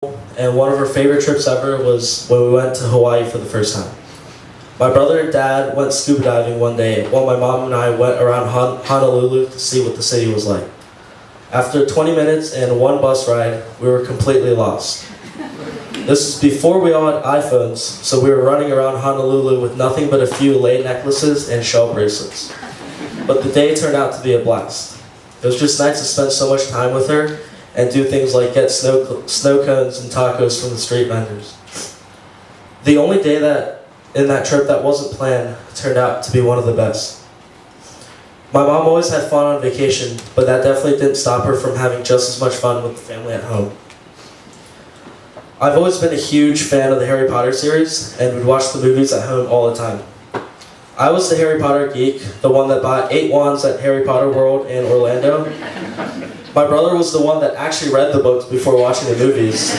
and one of our favorite trips ever was when we went to Hawaii for the first time. My brother and dad went scuba diving one day while my mom and I went around Honolulu to see what the city was like. After 20 minutes and one bus ride, we were completely lost. This was before we all had iPhones, so we were running around Honolulu with nothing but a few lei necklaces and shell bracelets. But the day turned out to be a blast. It was just nice to spend so much time with her and do things like get snow cones and tacos from the street vendors. The only day in that trip that wasn't planned turned out to be one of the best. My mom always had fun on vacation, but that definitely didn't stop her from having just as much fun with the family at home. I've always been a huge fan of the Harry Potter series and would watch the movies at home all the time. I was the Harry Potter geek, the one that bought 8 wands at Harry Potter World in Orlando. My brother was the one that actually read the books before watching the movies.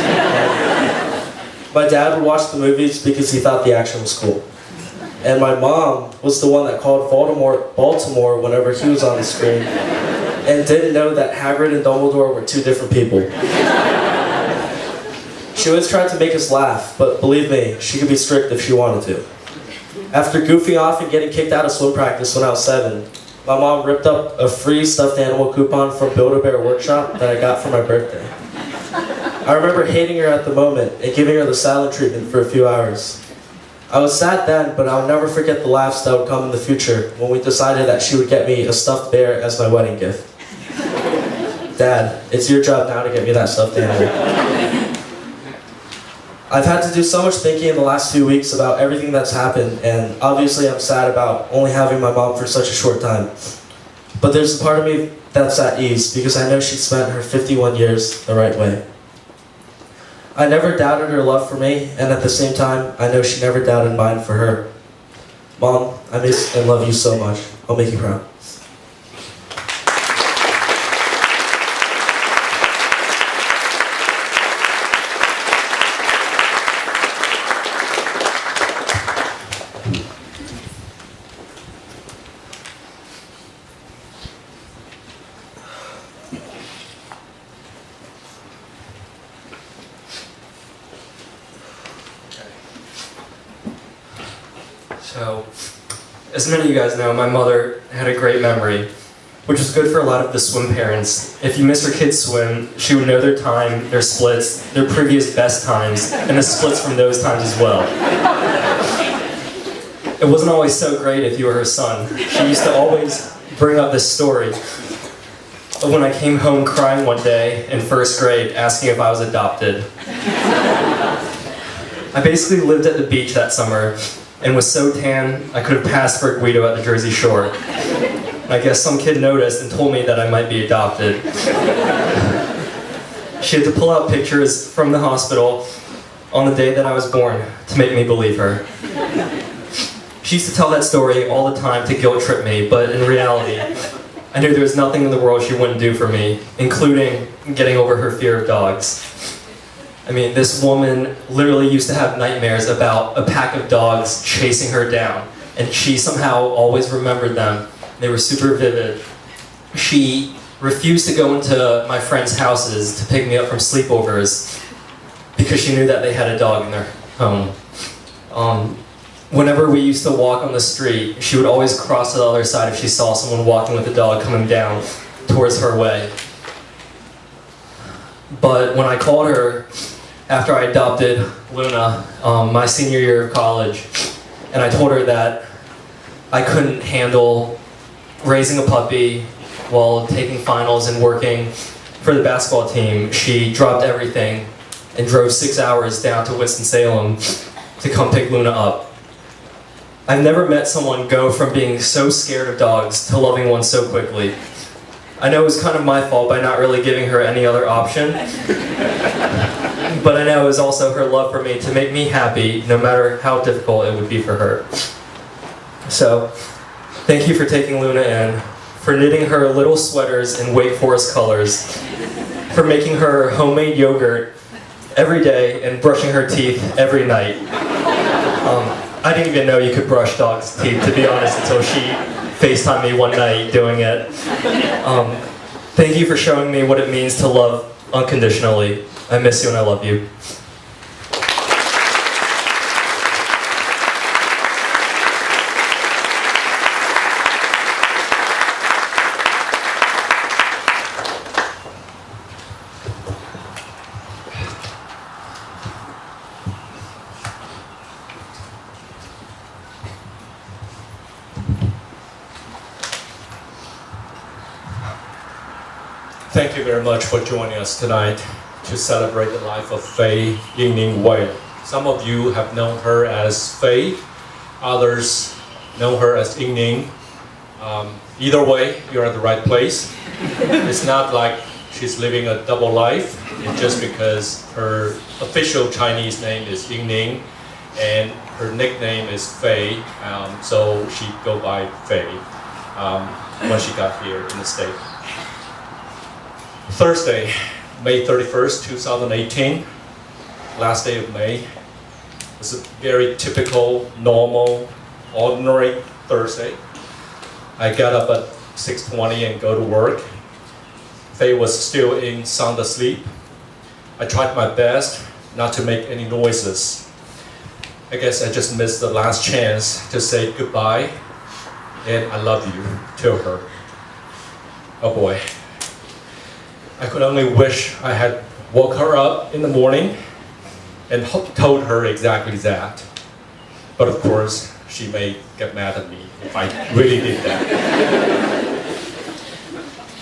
My dad would watch the movies because he thought the action was cool. And my mom was the one that called Baltimore whenever he was on the screen and didn't know that Hagrid and Dumbledore were 2 different people. She always tried to make us laugh, but believe me, she could be strict if she wanted to. After goofing off and getting kicked out of swim practice when I was 7, my mom ripped up a free stuffed animal coupon from Build-A-Bear Workshop that I got for my birthday. I remember hating her at the moment and giving her the silent treatment for a few hours. I was sad then, but I'll never forget the laughs that would come in the future when we decided that she would get me a stuffed bear as my wedding gift. Dad, it's your job now to get me that stuffed animal. I've had to do so much thinking in the last few weeks about everything that's happened, and obviously I'm sad about only having my mom for such a short time. But there's a part of me that's at ease because I know she spent her 51 years the right way. I never doubted her love for me, and at the same time, I know she never doubted mine for her. Mom, I miss and love you so much. I'll make you proud. So, as many of you guys know, my mother had a great memory, which was good for a lot of the swim parents. If you missed her kids swim, she would know their time, their splits, their previous best times, and the splits from those times as well. It wasn't always so great if you were her son. She used to always bring up this story of when I came home crying one day in 1st grade asking if I was adopted. I basically lived at the beach that summer and was so tan I could have passed for Guido at the Jersey Shore. I guess some kid noticed and told me that I might be adopted. She had to pull out pictures from the hospital on the day that I was born to make me believe her. She used to tell that story all the time to guilt trip me, but in reality, I knew there was nothing in the world she wouldn't do for me, including getting over her fear of dogs. I mean, this woman literally used to have nightmares about a pack of dogs chasing her down, and she somehow always remembered them. They were super vivid. She refused to go into my friends' houses to pick me up from sleepovers because she knew that they had a dog in their home. Whenever we used to walk on the street, she would always cross to the other side if she saw someone walking with a dog coming down towards her way. But when I called her after I adopted Luna, my senior year of college, and I told her that I couldn't handle raising a puppy while taking finals and working for the basketball team, she dropped everything and drove 6 hours down to Winston-Salem to come pick Luna up. I've never met someone go from being so scared of dogs to loving one so quickly. I know it was kind of my fault by not really giving her any other option, but I know it was also her love for me to make me happy no matter how difficult it would be for her. So, thank you for taking Luna in, for knitting her little sweaters in Wake Forest colors, for making her homemade yogurt every day and brushing her teeth every night. I didn't even know you could brush dogs' teeth, to be honest, until she FaceTimed me one night doing it. Thank you for showing me what it means to love unconditionally. I miss you and I love you. Thank you very much for joining us tonight to celebrate the life of Faye YingNing Wei. Some of you have known her as Faye, others know her as YingNing. Either way, you're at the right place. It's not like she's living a double life. It's just because her official Chinese name is YingNing and her nickname is Faye, so she go by Faye when she got here in the States. Thursday, May 31st, 2018, last day of May. It's a very typical, normal, ordinary Thursday. I got up at 6:20 and go to work. Faye was still in sound asleep. I tried my best not to make any noises. I guess I just missed the last chance to say goodbye and I love you to her. Oh boy. I could only wish I had woke her up in the morning and told her exactly that. But of course, she may get mad at me if I really did that.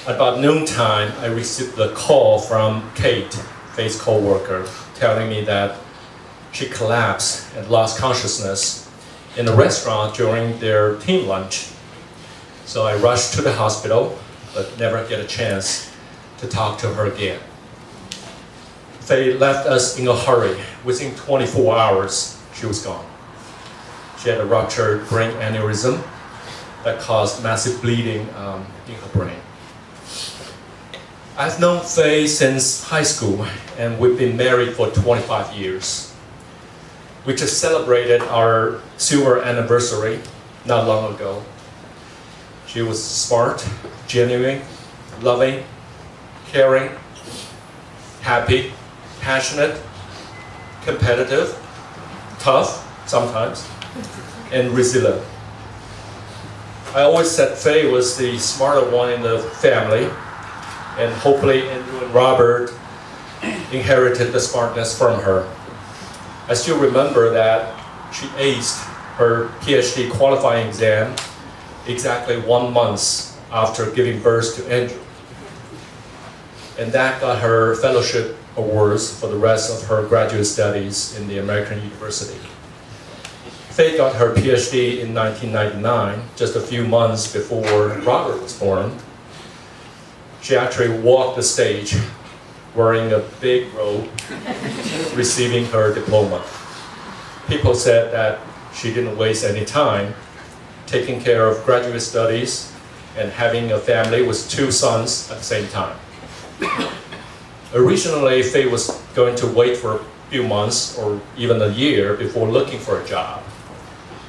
About noontime, I received a call from Kate, Faye's co-worker, telling me that she collapsed and lost consciousness in a restaurant during their team lunch. So I rushed to the hospital, but never get a chance to talk to her again. Faye left us in a hurry. Within 24 hours, she was gone. She had a ruptured brain aneurysm that caused massive bleeding in her brain. I've known Faye since high school, and we've been married for 25 years. We just celebrated our silver anniversary not long ago. She was smart, genuine, loving, caring, happy, passionate, competitive, tough sometimes, and resilient. I always said Faye was the smarter one in the family, and hopefully Andrew and Robert inherited the smartness from her. I still remember that she aced her PhD qualifying exam exactly 1 month after giving birth to Andrew. And that got her fellowship awards for the rest of her graduate studies in the American University. Faye got her PhD in 1999, just a few months before Robert was born. She actually walked the stage wearing a big robe, receiving her diploma. People said that she didn't waste any time taking care of graduate studies and having a family with 2 sons at the same time. Originally, Faye was going to wait for a few months or even a year before looking for a job.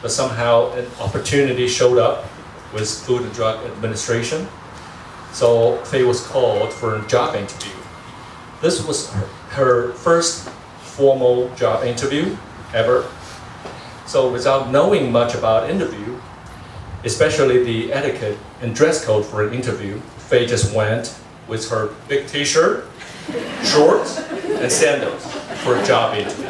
But somehow an opportunity showed up with Food and Drug Administration. So Faye was called for a job interview. This was her first formal job interview ever. So without knowing much about interview, especially the etiquette and dress code for an interview, Faye just went with her big t-shirt, shorts, and sandals for a job interview.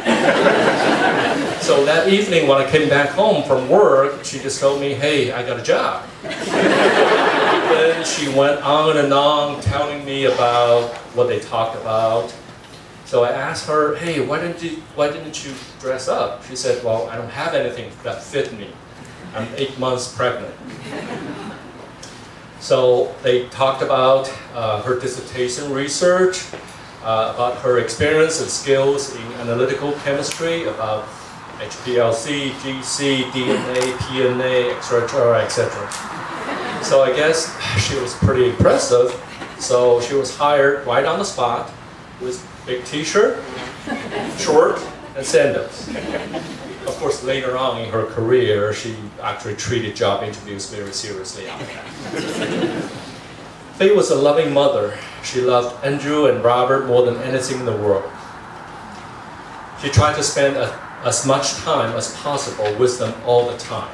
So that evening when I came back home from work, she just told me, hey, I got a job. Then she went on and on telling me about what they talked about. So I asked her, hey, why didn't you dress up? She said, well, I don't have anything that fit me. I'm 8 months pregnant. So they talked about her dissertation research, about her experience and skills in analytical chemistry, about HPLC, GC, DNA, PNA, etc., etc. So I guess she was pretty impressive. So she was hired right on the spot with big t-shirt, short, and sandals. Of course, later on in her career, she actually treated job interviews very seriously after that. Faye was a loving mother. She loved Andrew and Robert more than anything in the world. She tried to spend as much time as possible with them all the time.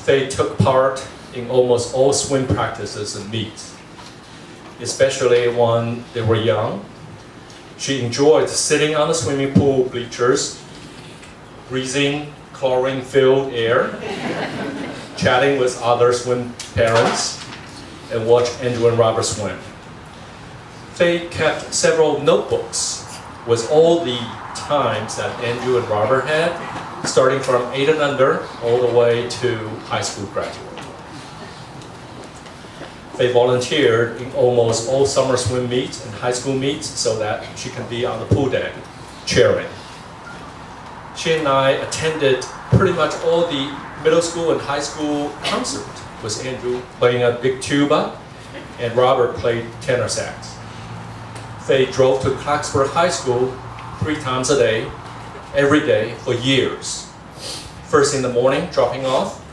Faye took part in almost all swim practices and meets, especially when they were young. She enjoyed sitting on the swimming pool bleachers, breathing chlorine-filled air, chatting with other swim parents, and watch Andrew and Robert swim. Faye kept several notebooks with all the times that Andrew and Robert had, starting from 8 and under all the way to high school graduate. Faye volunteered in almost all summer swim meets and high school meets so that she can be on the pool deck cheering. She and I attended pretty much all the middle school and high school concerts, with Andrew playing a big tuba and Robert played tenor sax. Faye drove to Clarksburg High School 3 times a day, every day for years. First in the morning, dropping off.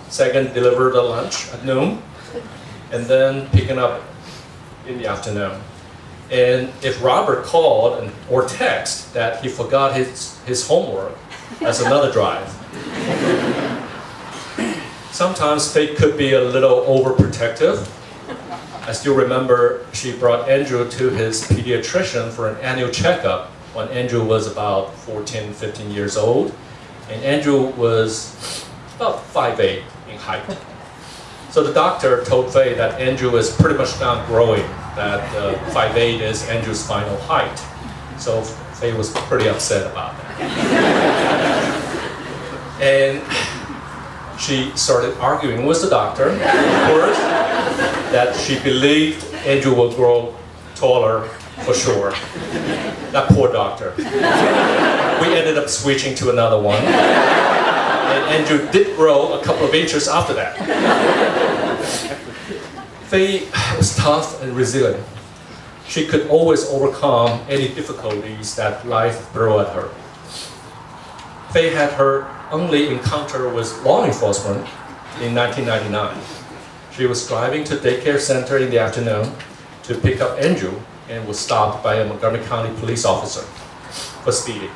Second, deliver the lunch at noon. And then picking up in the afternoon. And if Robert called or text that he forgot his homework, that's another drive. Sometimes Faye could be a little overprotective. I still remember she brought Andrew to his pediatrician for an annual checkup when Andrew was about 14, 15 years old. And Andrew was about 5'8" in height. So the doctor told Faye that Andrew is pretty much done growing, that 5'8" is Andrew's final height. So Faye was pretty upset about that. And she started arguing with the doctor, of course, that she believed Andrew will grow taller for sure. That poor doctor. We ended up switching to another one. And Andrew did grow a couple of inches after that. Faye was tough and resilient. She could always overcome any difficulties that life threw at her. Faye had her only encounter with law enforcement in 1999. She was driving to daycare center in the afternoon to pick up Andrew and was stopped by a Montgomery County police officer for speeding.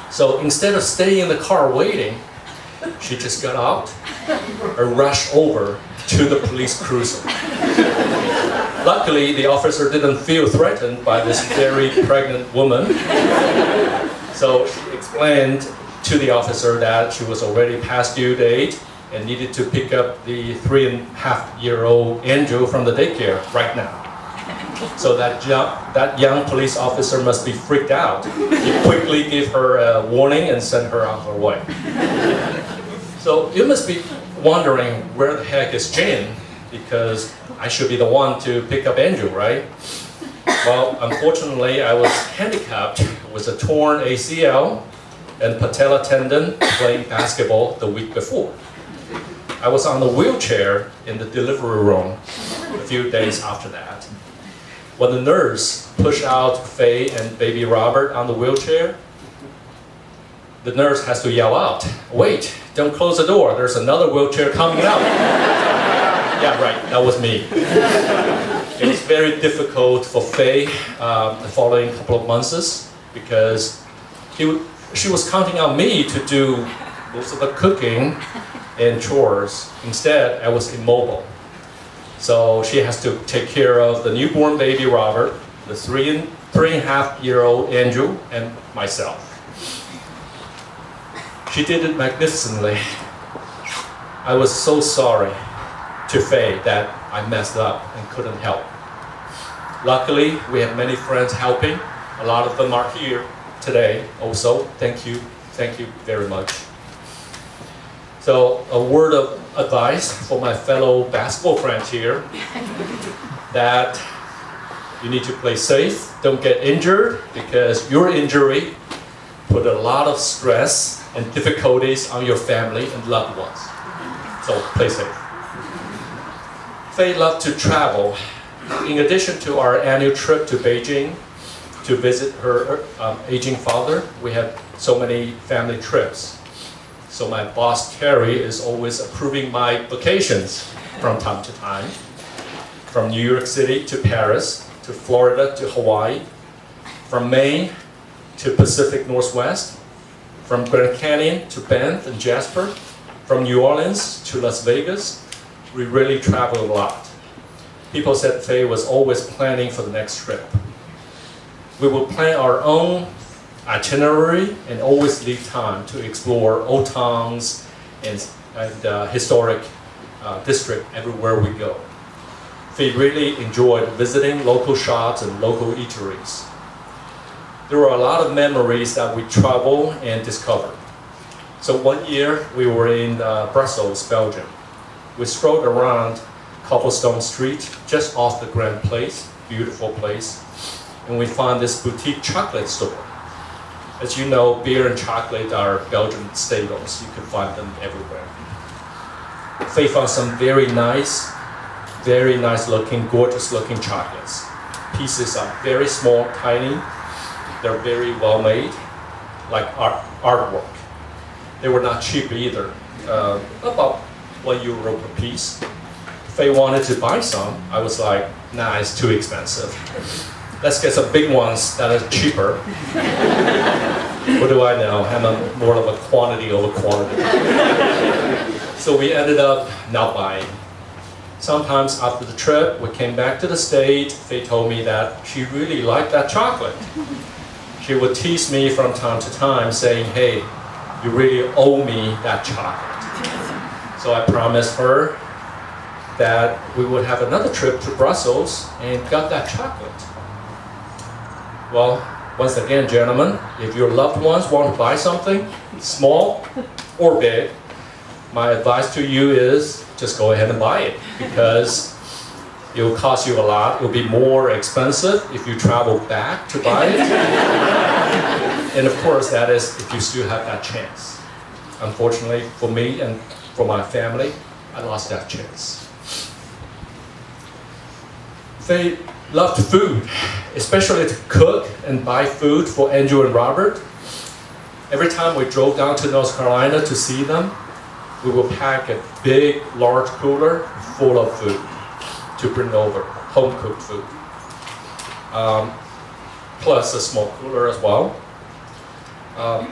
So instead of staying in the car waiting, she just got out and rushed over to the police cruiser. Luckily, the officer didn't feel threatened by this very pregnant woman. So she explained to the officer that she was already past due date and needed to pick up the 3.5-year-old Andrew from the daycare right now. So that young police officer must be freaked out. He quickly gave her a warning and sent her on her way. So you must be wondering, where the heck is Jane? Because I should be the one to pick up Andrew, right? Well, unfortunately, I was handicapped with a torn ACL and patella tendon playing basketball the week before. I was on the wheelchair in the delivery room a few days after that. When the nurse pushed out Faye and baby Robert on the wheelchair, the nurse has to yell out, "Wait, don't close the door, there's another wheelchair coming out." Yeah, right, that was me. It was very difficult for Faye the following couple of months because she was counting on me to do most of the cooking and chores. Instead, I was immobile. So she has to take care of the newborn baby Robert, the 3.5-year-old Andrew, and myself. She did it magnificently. I was so sorry to Faye that I messed up and couldn't help. Luckily, we have many friends helping. A lot of them are here today also. Thank you very much. So a word of advice for my fellow basketball friends here, that you need to play safe, don't get injured, because your injury put a lot of stress and difficulties on your family and loved ones. So play safe. Faye loved to travel. In addition to our annual trip to Beijing to visit her aging father, we had so many family trips. So my boss, Terry, is always approving my vacations from time to time. From New York City to Paris, to Florida to Hawaii, from Maine to Pacific Northwest, from Grand Canyon to Banff and Jasper, from New Orleans to Las Vegas. We really traveled a lot. People said Faye was always planning for the next trip. We would plan our own itinerary and always leave time to explore old towns and historic district everywhere we go. Faye really enjoyed visiting local shops and local eateries. There were a lot of memories that we traveled and discovered. So one year we were in Brussels, Belgium. We strolled around Cobblestone Street, just off the Grand Place, beautiful place, and we found this boutique chocolate store. As you know, beer and chocolate are Belgian staples. You can find them everywhere. Faye found some very nice looking, gorgeous looking chocolates. Pieces are very small, tiny. They're very well made, like artwork. They were not cheap either, about €1 per piece. Faye wanted to buy some. I was like, nah, it's too expensive. Let's get some big ones that are cheaper. What do I know? I'm more of a quantity over quality. So we ended up not buying. Sometimes after the trip, we came back to the States. Faye told me that she really liked that chocolate. She would tease me from time to time saying, hey, you really owe me that chocolate. So I promised her that we would have another trip to Brussels and got that chocolate. Well, once again, gentlemen, if your loved ones want to buy something, small or big, my advice to you is just go ahead and buy it, because it will cost you a lot. It will be more expensive if you travel back to buy it. And of course, that is if you still have that chance. Unfortunately, for me and for my family, I lost that chance. Faye loved food, especially to cook and buy food for Andrew and Robert. Every time we drove down to North Carolina to see them, we would pack a big, large cooler full of food to bring over, home-cooked food. Plus a small cooler as well.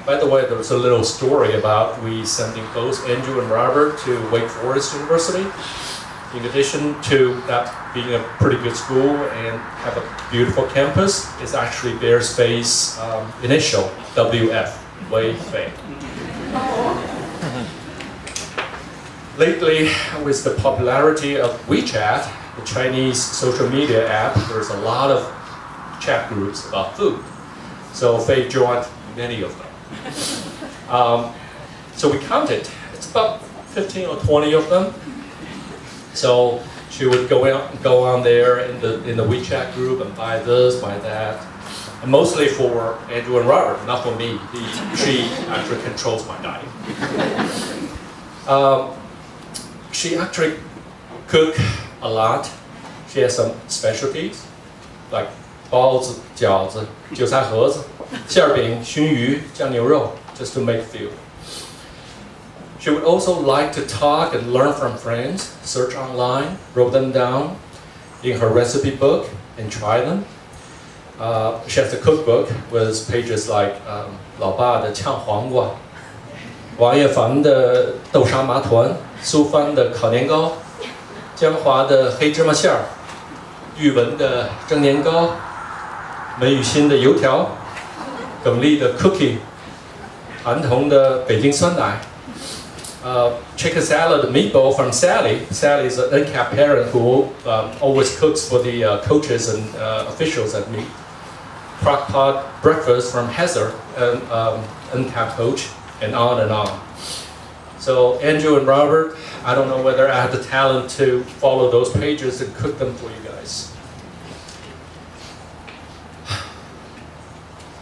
By the way, there was a little story about we sending both Andrew and Robert to Wake Forest University. In addition to that being a pretty good school and have a beautiful campus, it actually bears Faye's initial, WF, Wei Faye. Lately, with the popularity of WeChat, the Chinese social media app, there's a lot of chat groups about food. So Faye joined many of them. So we counted, it's about 15 or 20 of them. So she would go on there in the WeChat group and buy this, buy that. And mostly for Andrew and Robert, not for me. She actually controls my diet. She actually cooks a lot. She has some specialties, like 包子、饺子、韭菜盒子、馅饼、熏鱼、酱牛肉, just to make a few. She would also like to talk and learn from friends, search online, wrote them down in her recipe book, and try them. She has a cookbook with pages like 老爸的炝黄瓜、王爷房的豆沙麻团、苏芳的烤年糕、江华的黑芝麻馅儿、玉文的蒸年糕、梅雨欣的油条、耿丽的 cookie、韩童的北京酸奶。Chicken salad meatball from Sally. Sally is an uncapped parent who always cooks for the coaches and officials at meet. Crock pot breakfast from Heather, an uncapped coach, and on and on. So Andrew and Robert, I don't know whether I have the talent to follow those pages and cook them for you guys.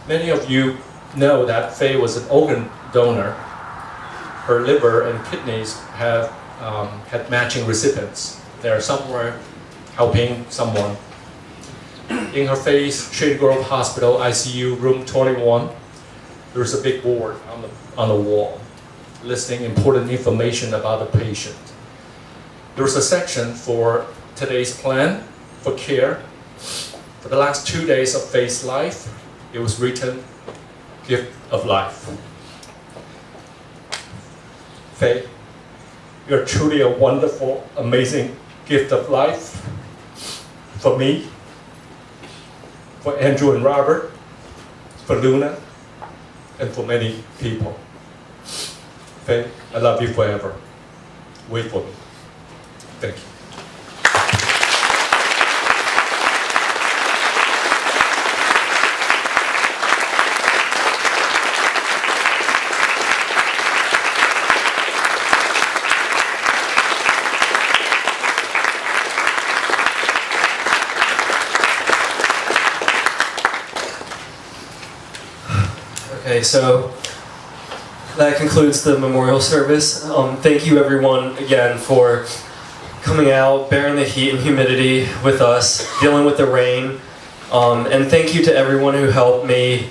Many of you know that Faye was an organ donor. Her liver and kidneys have had matching recipients. They are somewhere helping someone. In her Faye's Shady Grove Hospital ICU room 21, there's a big board on the wall listing important information about the patient. There's a section for today's plan for care. For the last 2 days of Faye's life, it was written, gift of life. Faye, you're truly a wonderful, amazing gift of life for me, for Andrew and Robert, for Luna, and for many people. Faye, I love you forever. Wait for me. Thank you. Okay, so that concludes the memorial service. Thank you everyone again for coming out, bearing the heat and humidity with us, dealing with the rain. And thank you to everyone who helped me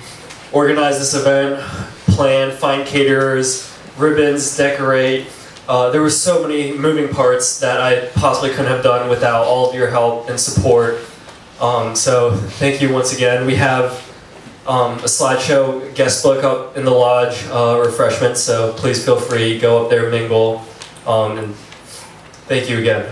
organize this event, plan, find caterers, ribbons, decorate. There were so many moving parts that I possibly couldn't have done without all of your help and support. So thank you once again. We have a slideshow guest book up in the lodge, refreshments, so please feel free, go up there, mingle, and thank you again.